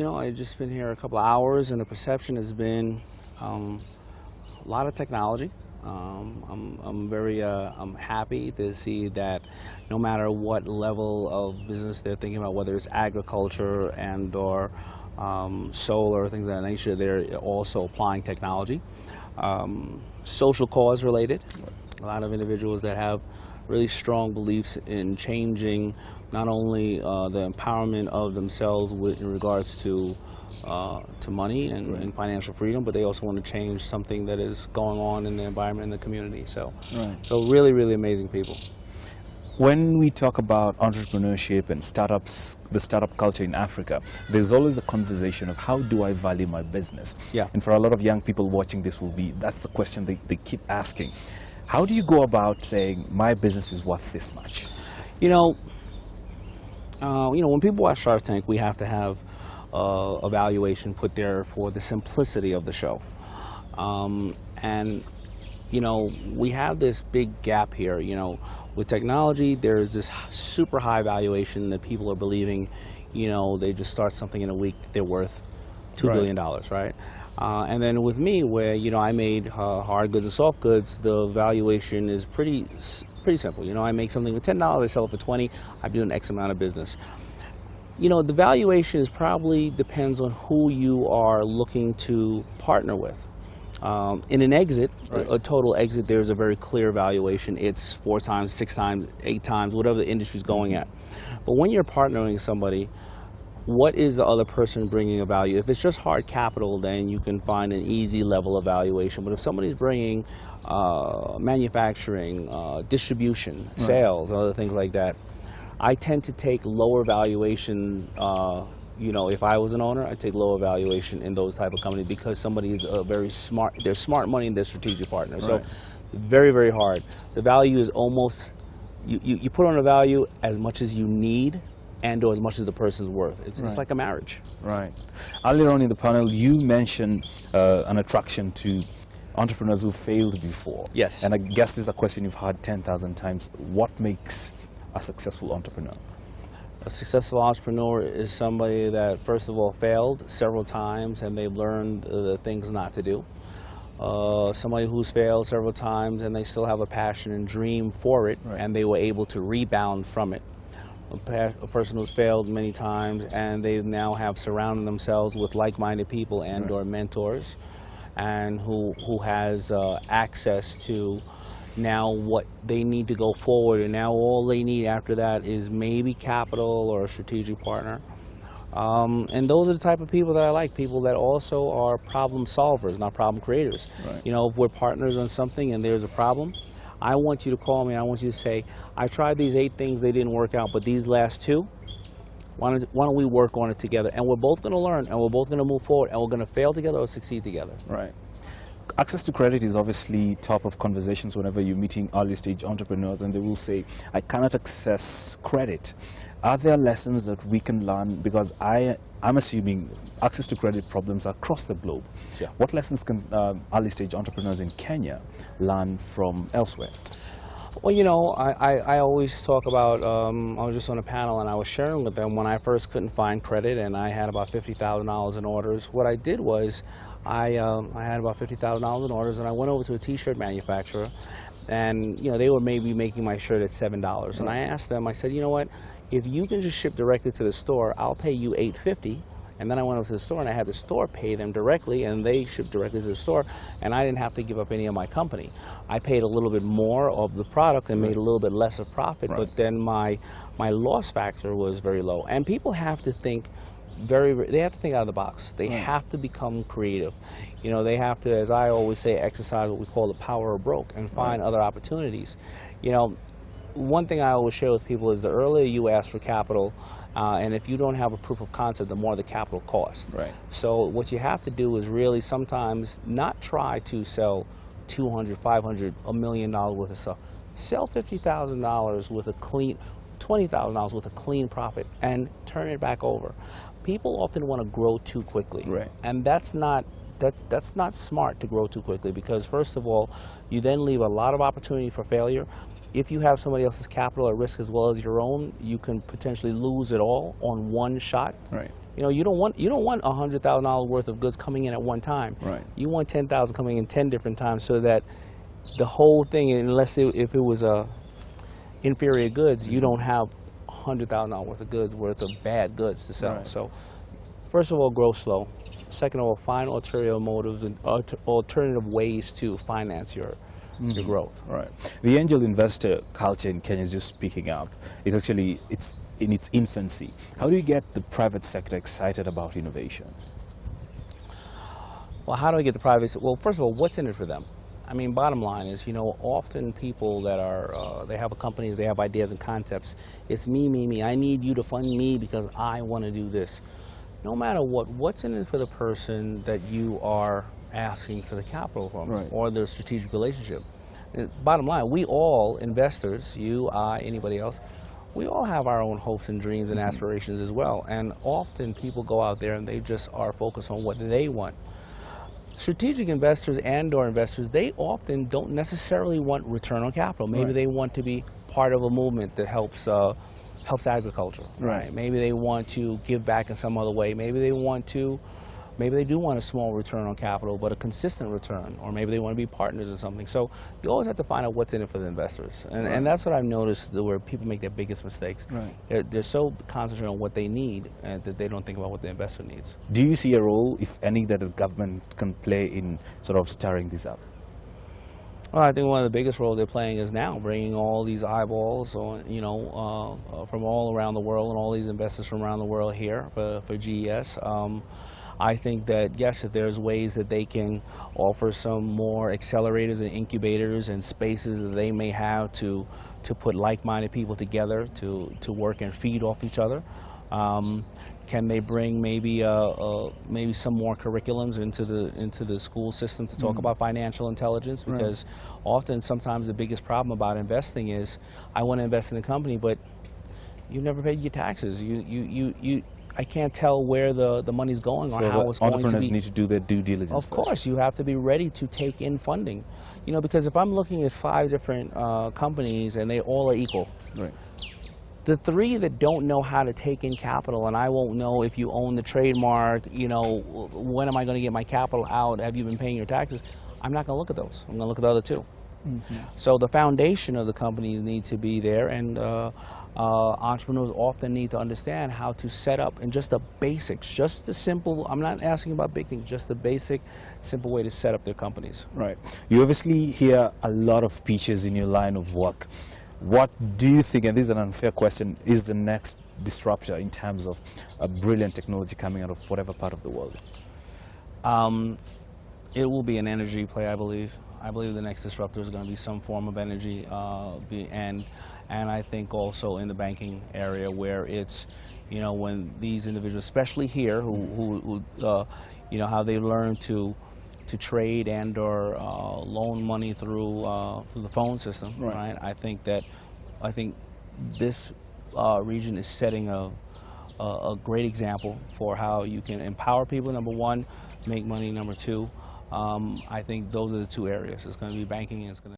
I've just been here a couple of hours, and the perception has been a lot of technology. I'm happy to see that no matter what level of business they're thinking about, whether it's agriculture and or solar, things of that nature, they're also applying technology. Social cause related, a lot of individuals that have really strong beliefs in changing not only the empowerment of themselves in regards to money and financial freedom, but they also want to change something that is going on in the environment and the community. So, so really, really amazing people. When we talk about entrepreneurship and startups, the startup culture in Africa, there's always a conversation of how do I value my business? Yeah. And for a lot of young people watching this that's the question they keep asking. How do you go about saying my business is worth this much? When people watch Shark Tank, we have to have a valuation put there for the simplicity of the show. We have this big gap here. With technology, there's this super high valuation that people are believing, they just start something in a week, they're worth $2 billion, right? And then with me, where, I made hard goods and soft goods, the valuation is pretty simple. I make something for $10, I sell it for $20, I'm doing X amount of business. The valuation is probably depends on who you are looking to partner with. In an exit, a total exit, there's a very clear valuation. It's 4 times, 6 times, 8 times, whatever the industry's going at. But when you're partnering with somebody, what is the other person bringing a value? If it's just hard capital, then you can find an easy level of valuation. But if somebody's bringing manufacturing, distribution, sales, other things like that, I tend to take lower valuation. If I was an owner, I'd take lower valuation in those type of companies because somebody is very smart. They're smart money and they're strategic partners. So very, very hard. The value is almost, you put on a value as much as you need and or as much as the person's worth. It's like a marriage. Right. Earlier on in the panel, you mentioned an attraction to entrepreneurs who failed before. Yes. And I guess this is a question you've heard 10,000 times. What makes a successful entrepreneur? A successful entrepreneur is somebody that, first of all, failed several times and they've learned the things not to do. Somebody who's failed several times and they still have a passion and dream for it, and they were able to rebound from it. A person who's failed many times and they now have surrounded themselves with like-minded people and or mentors, and who has access to now what they need to go forward, and now all they need after that is maybe capital or a strategic partner. And those are the type of people that I like, people that also are problem solvers, not problem creators. If we're partners on something and there's a problem, I want you to call me and I want you to say, I tried these 8 things, they didn't work out, but these last 2, why don't we work on it together? And we're both going to learn, and we're both going to move forward, and we're going to fail together or succeed together. Right. Access to credit is obviously top of conversations whenever you're meeting early stage entrepreneurs, and they will say, I cannot access credit. Are there lessons that we can learn? Because I'm assuming access to credit problems are across the globe. Yeah. What lessons can early stage entrepreneurs in Kenya learn from elsewhere? Well, I always talk about, I was just on a panel and I was sharing with them when I first couldn't find credit and I had about $50,000 in orders. What I did was I had about $50,000 in orders and I went over to a t-shirt manufacturer, and they were maybe making my shirt at $7. And I asked them, I said, you know what, if you can just ship directly to the store, I'll pay you $8.50. And then I went over to the store and I had the store pay them directly, and they shipped directly to the store, and I didn't have to give up any of my company. I paid a little bit more of the product and made a little bit less of profit, but then my loss factor was very low. And people have to think they have to think out of the box. They have to become creative. They have to, as I always say, exercise what we call the power of broke and find other opportunities. One thing I always share with people is the earlier you ask for capital, and if you don't have a proof of concept, the more the capital costs. So what you have to do is really sometimes not try to sell $200, $500, $1 million worth of stuff. Sell $50,000 with a clean, $20,000 with a clean profit, and turn it back over. People often want to grow too quickly, and that's not smart to grow too quickly, because first of all, you then leave a lot of opportunity for failure. If you have somebody else's capital at risk as well as your own, you can potentially lose it all on one shot. You know, you don't want $100,000 worth of goods coming in at one time. Right. You want 10,000 coming in 10 different times, so that the whole thing, if it was inferior goods, you don't have $100,000 worth of goods worth of bad goods to sell. Right. So, first of all, grow slow. Second of all, find ulterior motives and alternative ways to finance your growth. Right. The angel investor culture in Kenya is just picking up. It's in its infancy. How do you get the private sector excited about innovation? Well, how do I get the private? Well, first of all, what's in it for them? I mean, bottom line is, you know, often people that are, they have companies, they have ideas and concepts. It's me, me, me. I need you to fund me because I want to do this. No matter what's in it for the person that you are asking for the capital from, right, or the strategic relationship. Bottom line, we all, investors, you, I, anybody else, we all have our own hopes and dreams and aspirations as well. And often people go out there and they just are focused on what they want. Strategic investors and/or investors, they often don't necessarily want return on capital. Maybe they want to be part of a movement that helps agriculture. Right. Maybe they want to give back in some other way. Maybe they do want a small return on capital, but a consistent return, or maybe they want to be partners in something. So you always have to find out what's in it for the investors, and that's what I've noticed where people make their biggest mistakes. Right. They're so concentrated on what they need that they don't think about what the investor needs. Do you see a role, if any, that the government can play in sort of stirring this up? Well, I think one of the biggest roles they're playing is now bringing all these eyeballs, on, you know, from all around the world, and all these investors from around the world here for GES. I think that, yes, if there's ways that they can offer some more accelerators and incubators and spaces that they may have to put like-minded people together to work and feed off each other. Can they bring maybe some more curriculums into the school system to talk about financial intelligence? Because sometimes the biggest problem about investing is, I want to invest in a company, but you've never paid your taxes. I can't tell where the money's going, or how it's going to be. Entrepreneurs need to do their due diligence. Of course, you have to be ready to take in funding. You know, because if I'm looking at 5 different companies and they all are equal, right, the 3 that don't know how to take in capital, and I won't know if you own the trademark, you know, when am I going to get my capital out? Have you been paying your taxes? I'm not going to look at those. I'm going to look at the other 2. So the foundation of the companies need to be there, and entrepreneurs often need to understand how to set up, and just the basics, just the simple, I'm not asking about big things, just the basic, simple way to set up their companies. Right. You obviously hear a lot of pitches in your line of work. What do you think, and this is an unfair question, is the next disruptor in terms of a brilliant technology coming out of whatever part of the world? It will be an energy play, I believe. I believe the next disruptor is going to be some form of energy, and I think also in the banking area, where it's, you know, when these individuals, especially here, who you know, how they learn to trade and/or loan money through the phone system, right? I think this region is setting a great example for how you can empower people, number 1, make money, number 2. I think those are the 2 areas. It's going to be banking, and it's going to